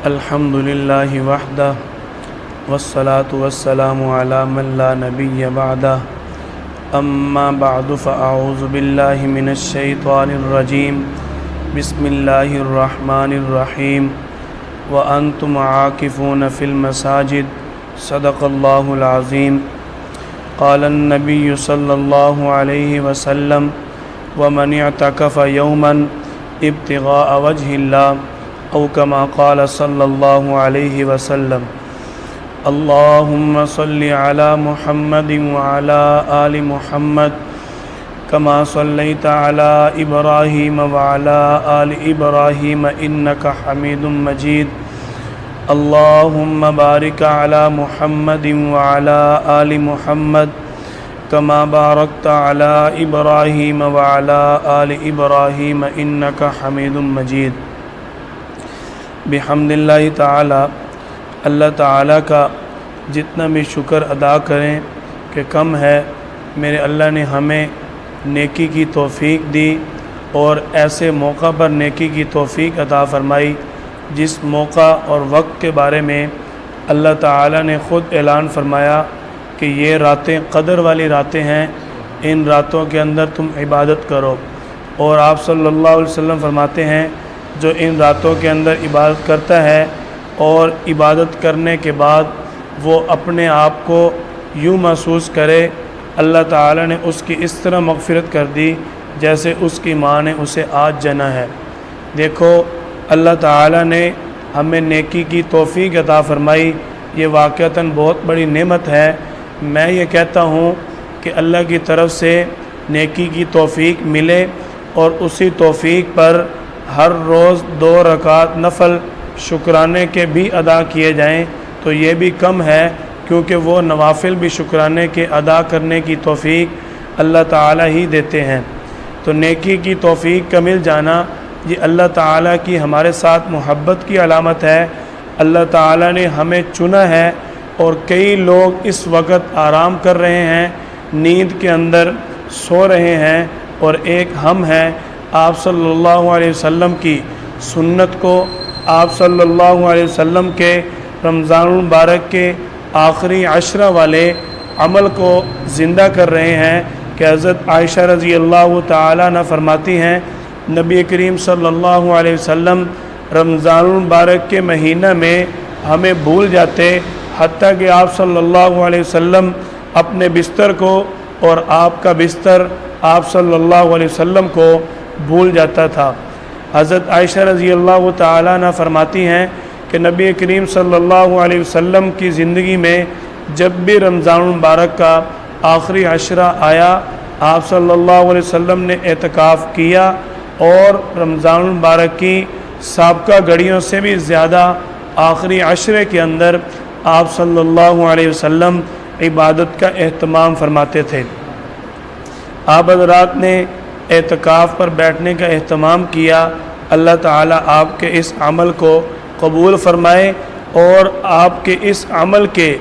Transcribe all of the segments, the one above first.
الحمد للہ وحدہ والصلاة والسلام علی من لا نبی بعدہ اما بعد فاعوذ باللہ من الشیطان الرجیم بسم اللہ الرحمن الرحیم وانتم عاکفون فی المساجد صدق اللہ العظیم قال النبی صلی اللہ علیہ وسلم ومن اعتکف یوما ابتغاء وجہ اللہ او کما قال صلی اللہ علیہ وسلم اللہم صل علی محمد وعلی آل محمد کما صلیت علی ابراہیم وعلی آل ابراہیم انک حمید مجید اللہم بارک علی محمد وعلی آل محمد کما بارکت علی ابراہیم وعلی آل ابراہیم انک حمید مجید۔ بحمد اللہ تعالی، اللہ تعالیٰ کا جتنا بھی شکر ادا کریں کہ کم ہے۔ میرے اللہ نے ہمیں نیکی کی توفیق دی اور ایسے موقع پر نیکی کی توفیق عطا فرمائی جس موقع اور وقت کے بارے میں اللہ تعالیٰ نے خود اعلان فرمایا کہ یہ راتیں قدر والی راتیں ہیں، ان راتوں کے اندر تم عبادت کرو۔ اور آپ صلی اللہ علیہ وسلم فرماتے ہیں جو ان راتوں کے اندر عبادت کرتا ہے اور عبادت کرنے کے بعد وہ اپنے آپ کو یوں محسوس کرے اللہ تعالیٰ نے اس کی اس طرح مغفرت کر دی جیسے اس کی ماں نے اسے آج جنا ہے۔ دیکھو، اللہ تعالیٰ نے ہمیں نیکی کی توفیق عطا فرمائی، یہ واقعتاً بہت بڑی نعمت ہے۔ میں یہ کہتا ہوں کہ اللہ کی طرف سے نیکی کی توفیق ملے اور اسی توفیق پر ہر روز 2 رکعت نفل شکرانے کے بھی ادا کیے جائیں تو یہ بھی کم ہے، کیونکہ وہ نوافل بھی شکرانے کے ادا کرنے کی توفیق اللہ تعالیٰ ہی دیتے ہیں۔ تو نیکی کی توفیق کا مل جانا یہ اللہ تعالیٰ کی ہمارے ساتھ محبت کی علامت ہے۔ اللہ تعالیٰ نے ہمیں چنا ہے اور کئی لوگ اس وقت آرام کر رہے ہیں، نیند کے اندر سو رہے ہیں، اور ایک ہم ہیں۔ آپ صلی اللہ علیہ وسلم کی سنت کو، آپ صلی اللہ علیہ وسلم کے رمضان المبارک کے آخری عشرہ والے عمل کو زندہ کر رہے ہیں کہ حضرت عائشہ رضی اللہ تعالیٰ عنہ فرماتی ہیں نبی کریم صلی اللہ علیہ وسلم رمضان المبارک کے مہینہ میں ہمیں بھول جاتے، حتیٰ کہ آپ صلی اللہ علیہ وسلم اپنے بستر کو اور آپ کا بستر آپ صلی اللہ علیہ وسلم کو بھول جاتا تھا۔ حضرت عائشہ رضی اللہ تعالیٰ عنہ فرماتی ہیں کہ نبی کریم صلی اللہ علیہ وسلم کی زندگی میں جب بھی رمضان المبارک کا آخری عشرہ آیا، آپ صلی اللہ علیہ وسلم نے اعتکاف کیا اور رمضان المبارک کی سابقہ گھڑیوں سے بھی زیادہ آخری عشرے کے اندر آپ صلی اللہ علیہ وسلم عبادت کا اہتمام فرماتے تھے۔ آپ حضرات نے اعتکاف پر بیٹھنے کا اہتمام کیا۔ اللہ تعالیٰ آپ کے اس عمل کو قبول فرمائے اور آپ کے اس عمل کے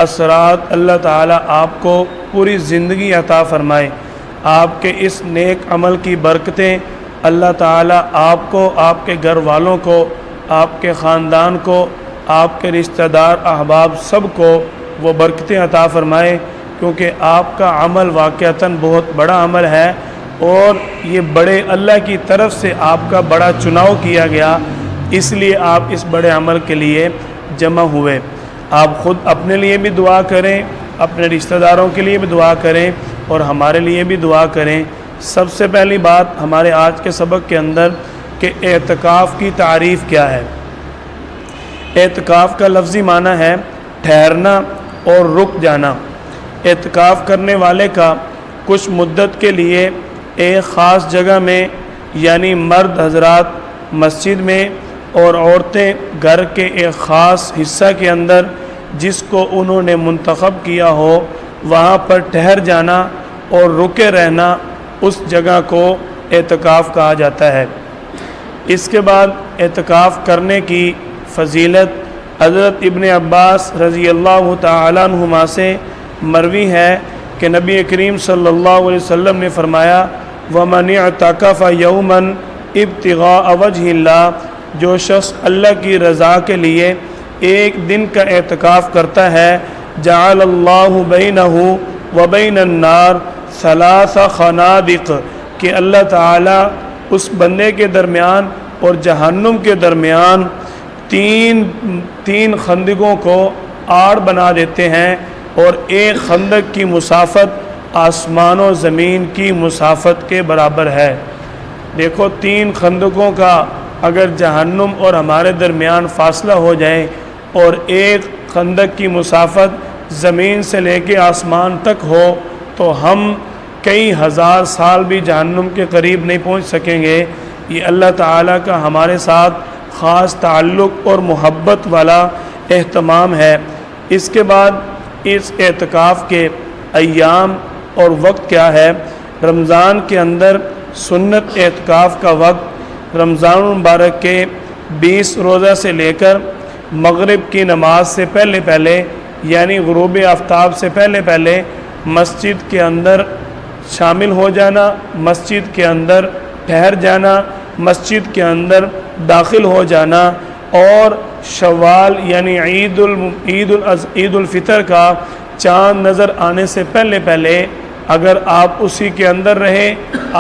اثرات اللہ تعالیٰ آپ کو پوری زندگی عطا فرمائے۔ آپ کے اس نیک عمل کی برکتیں اللہ تعالیٰ آپ کو، آپ کے گھر والوں کو، آپ کے خاندان کو، آپ کے رشتہ دار احباب سب کو وہ برکتیں عطا فرمائے، کیونکہ آپ کا عمل واقعتاً بہت بڑا عمل ہے اور یہ بڑے اللہ کی طرف سے آپ کا بڑا چناؤ کیا گیا، اس لیے آپ اس بڑے عمل کے لیے جمع ہوئے۔ آپ خود اپنے لیے بھی دعا کریں، اپنے رشتہ داروں کے لیے بھی دعا کریں اور ہمارے لیے بھی دعا کریں۔ سب سے پہلی بات ہمارے آج کے سبق کے اندر کہ اعتکاف کی تعریف کیا ہے۔ اعتکاف کا لفظی معنی ہے ٹھہرنا اور رک جانا۔ اعتکاف کرنے والے کا کچھ مدت کے لیے ایک خاص جگہ میں، یعنی مرد حضرات مسجد میں اور عورتیں گھر کے ایک خاص حصہ کے اندر جس کو انہوں نے منتخب کیا ہو وہاں پر ٹھہر جانا اور رکے رہنا، اس جگہ کو اعتکاف کہا جاتا ہے۔ اس کے بعد اعتکاف کرنے کی فضیلت حضرت ابن عباس رضی اللہ تعالیٰ عنہما سے مروی ہے کہ نبی کریم صلی اللہ علیہ وسلم نے فرمایا وَمَنِ اعْتَكَفَ يَوْمًا ابتغاء وجہ اللہ، جو شخص اللہ کی رضا کے لیے ایک دن کا اعتکاف کرتا ہے جعل اللہ بینہ و بین النار ثلاث خنادق، کہ اللہ تعالیٰ اس بندے کے درمیان اور جہنم کے درمیان تین خندقوں کو آڑ بنا دیتے ہیں، اور ایک خندق کی مسافت آسمان و زمین کی مسافت کے برابر ہے۔ دیکھو 3 خندقوں کا اگر جہنم اور ہمارے درمیان فاصلہ ہو جائے اور ایک خندق کی مسافت زمین سے لے کے آسمان تک ہو تو ہم کئی ہزار سال بھی جہنم کے قریب نہیں پہنچ سکیں گے۔ یہ اللہ تعالیٰ کا ہمارے ساتھ خاص تعلق اور محبت والا اہتمام ہے۔ اس کے بعد اس اعتکاف کے ایام اور وقت کیا ہے؟ رمضان کے اندر سنت اعتکاف کا وقت رمضان المبارک کے 20 روزہ سے لے کر مغرب کی نماز سے پہلے یعنی غروب آفتاب سے پہلے مسجد کے اندر شامل ہو جانا، مسجد کے اندر ٹھہر جانا، مسجد کے اندر داخل ہو جانا، اور شوال یعنی عید الفطر کا چاند نظر آنے سے پہلے اگر آپ اسی کے اندر رہے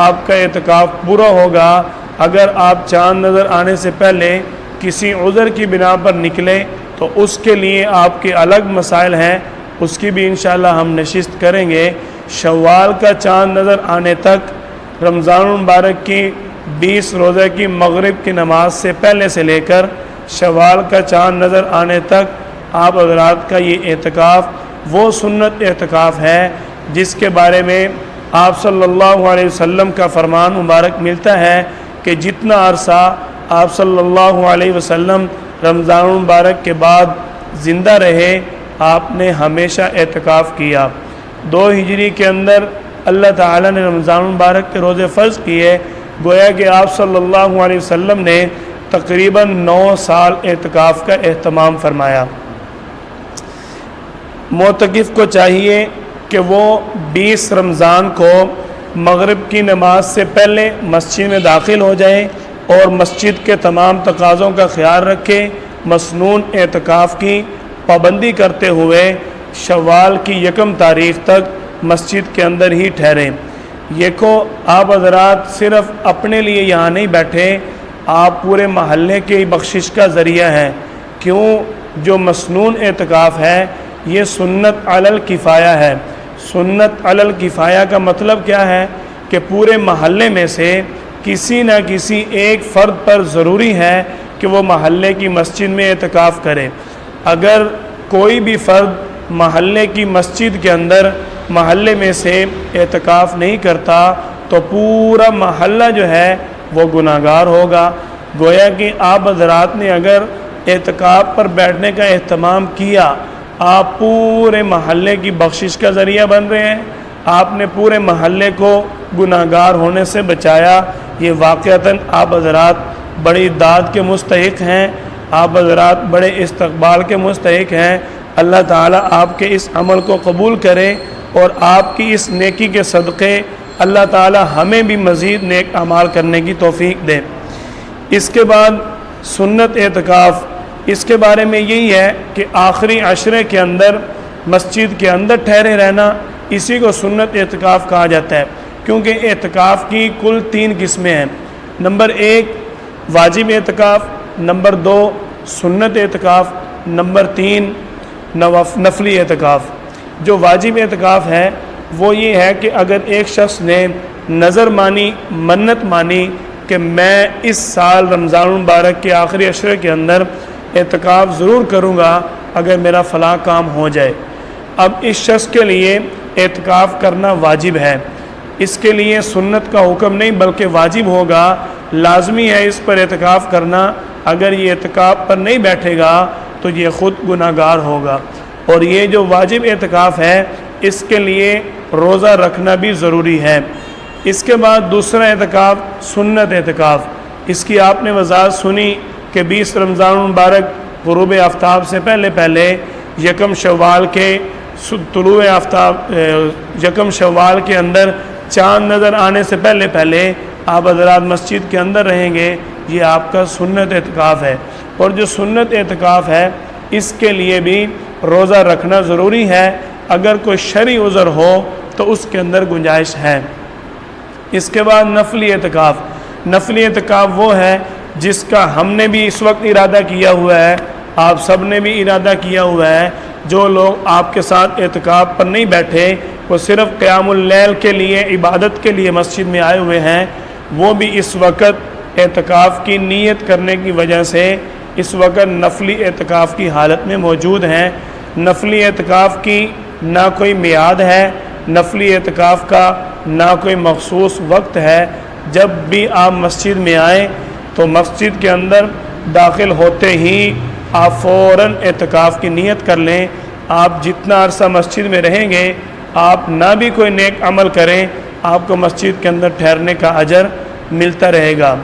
آپ کا اعتکاف پورا ہوگا۔ اگر آپ چاند نظر آنے سے پہلے کسی عذر کی بنا پر نکلے تو اس کے لیے آپ کے الگ مسائل ہیں، اس کی بھی انشاءاللہ ہم نشست کریں گے۔ شوال کا چاند نظر آنے تک رمضان المبارک کی 20 روزہ کی مغرب کی نماز سے پہلے سے لے کر شوال کا چاند نظر آنے تک آپ حضرات کا یہ اعتکاف وہ سنت اعتکاف ہے جس کے بارے میں آپ صلی اللہ علیہ وسلم کا فرمان مبارک ملتا ہے کہ جتنا عرصہ آپ صلی اللہ علیہ وسلم رمضان المبارک کے بعد زندہ رہے آپ نے ہمیشہ اعتکاف کیا۔ 2 ہجری کے اندر اللہ تعالیٰ نے رمضان المبارک کے روزے فرض کیے، گویا کہ آپ صلی اللہ علیہ وسلم نے تقریباً 9 سال اعتکاف کا اہتمام فرمایا۔ معتکف کو چاہیے کہ وہ 20 رمضان کو مغرب کی نماز سے پہلے مسجد میں داخل ہو جائے اور مسجد کے تمام تقاضوں کا خیال رکھے، مسنون اعتکاف کی پابندی کرتے ہوئے شوال کی 1 تاریخ تک مسجد کے اندر ہی ٹھہریں۔ یہ کو آپ حضرات صرف اپنے لیے یہاں نہیں بیٹھے، آپ پورے محلے کی بخشش کا ذریعہ ہیں۔ کیوں؟ جو مسنون اعتکاف ہے یہ سنت علی الکفایہ ہے۔ سنت علی الکفایہ کا مطلب کیا ہے کہ پورے محلے میں سے کسی نہ کسی ایک فرد پر ضروری ہے کہ وہ محلے کی مسجد میں اعتکاف کرے۔ اگر کوئی بھی فرد محلے کی مسجد کے اندر محلے میں سے اعتکاف نہیں کرتا تو پورا محلہ جو ہے وہ گناہگار ہوگا۔ گویا کہ آپ حضرات نے اگر اعتکاف پر بیٹھنے کا اہتمام کیا، آپ پورے محلے کی بخشش کا ذریعہ بن رہے ہیں، آپ نے پورے محلے کو گناہگار ہونے سے بچایا۔ یہ واقعتاً آپ حضرات بڑی داد کے مستحق ہیں، آپ حضرات بڑے استقبال کے مستحق ہیں۔ اللہ تعالیٰ آپ کے اس عمل کو قبول کرے اور آپ کی اس نیکی کے صدقے اللہ تعالیٰ ہمیں بھی مزید نیک اعمال کرنے کی توفیق دے۔ اس کے بعد سنت اعتکاف، اس کے بارے میں یہی ہے کہ آخری عشرے کے اندر مسجد کے اندر ٹھہرے رہنا، اسی کو سنت اعتکاف کہا جاتا ہے، کیونکہ اعتکاف کی کل 3 قسمیں ہیں۔ نمبر 1 واجب اعتکاف، نمبر 2 سنت اعتکاف، نمبر 3 نفلی اعتکاف۔ جو واجب اعتکاف ہے وہ یہ ہے کہ اگر ایک شخص نے نظر مانی، منت مانی کہ میں اس سال رمضان المبارک کے آخری عشرے کے اندر اعتکاف ضرور کروں گا اگر میرا فلاں کام ہو جائے، اب اس شخص کے لیے اعتکاف کرنا واجب ہے، اس کے لیے سنت کا حکم نہیں بلکہ واجب ہوگا، لازمی ہے اس پر اعتکاف کرنا۔ اگر یہ اعتکاف پر نہیں بیٹھے گا تو یہ خود گناہگار ہوگا۔ اور یہ جو واجب اعتکاف ہے اس کے لیے روزہ رکھنا بھی ضروری ہے۔ اس کے بعد دوسرا اعتکاف سنت اعتکاف، اس کی آپ نے وضاحت سنی کہ 20 رمضان المبارک غروب آفتاب سے پہلے 1 شوال کے طلوع آفتاب 1 شوال کے اندر چاند نظر آنے سے پہلے آپ حضرات مسجد کے اندر رہیں گے، یہ آپ کا سنت اعتکاف ہے۔ اور جو سنت اعتکاف ہے اس کے لیے بھی روزہ رکھنا ضروری ہے۔ اگر کوئی شرعی عذر ہو تو اس کے اندر گنجائش ہے۔ اس کے بعد نفلی اعتکاف۔ نفلی اعتکاف وہ ہے جس کا ہم نے بھی اس وقت ارادہ کیا ہوا ہے، آپ سب نے بھی ارادہ کیا ہوا ہے۔ جو لوگ آپ کے ساتھ اعتکاف پر نہیں بیٹھے، وہ صرف قیام اللیل کے لیے، عبادت کے لیے مسجد میں آئے ہوئے ہیں، وہ بھی اس وقت اعتکاف کی نیت کرنے کی وجہ سے اس وقت نفلی اعتکاف کی حالت میں موجود ہیں۔ نفلی اعتکاف کی نہ کوئی میعاد ہے، نفلی اعتکاف کا نہ کوئی مخصوص وقت ہے۔ جب بھی آپ مسجد میں آئیں تو مسجد کے اندر داخل ہوتے ہی آپ فوراً اعتکاف کی نیت کر لیں۔ آپ جتنا عرصہ مسجد میں رہیں گے، آپ نہ بھی کوئی نیک عمل کریں، آپ کو مسجد کے اندر ٹھہرنے کا اجر ملتا رہے گا۔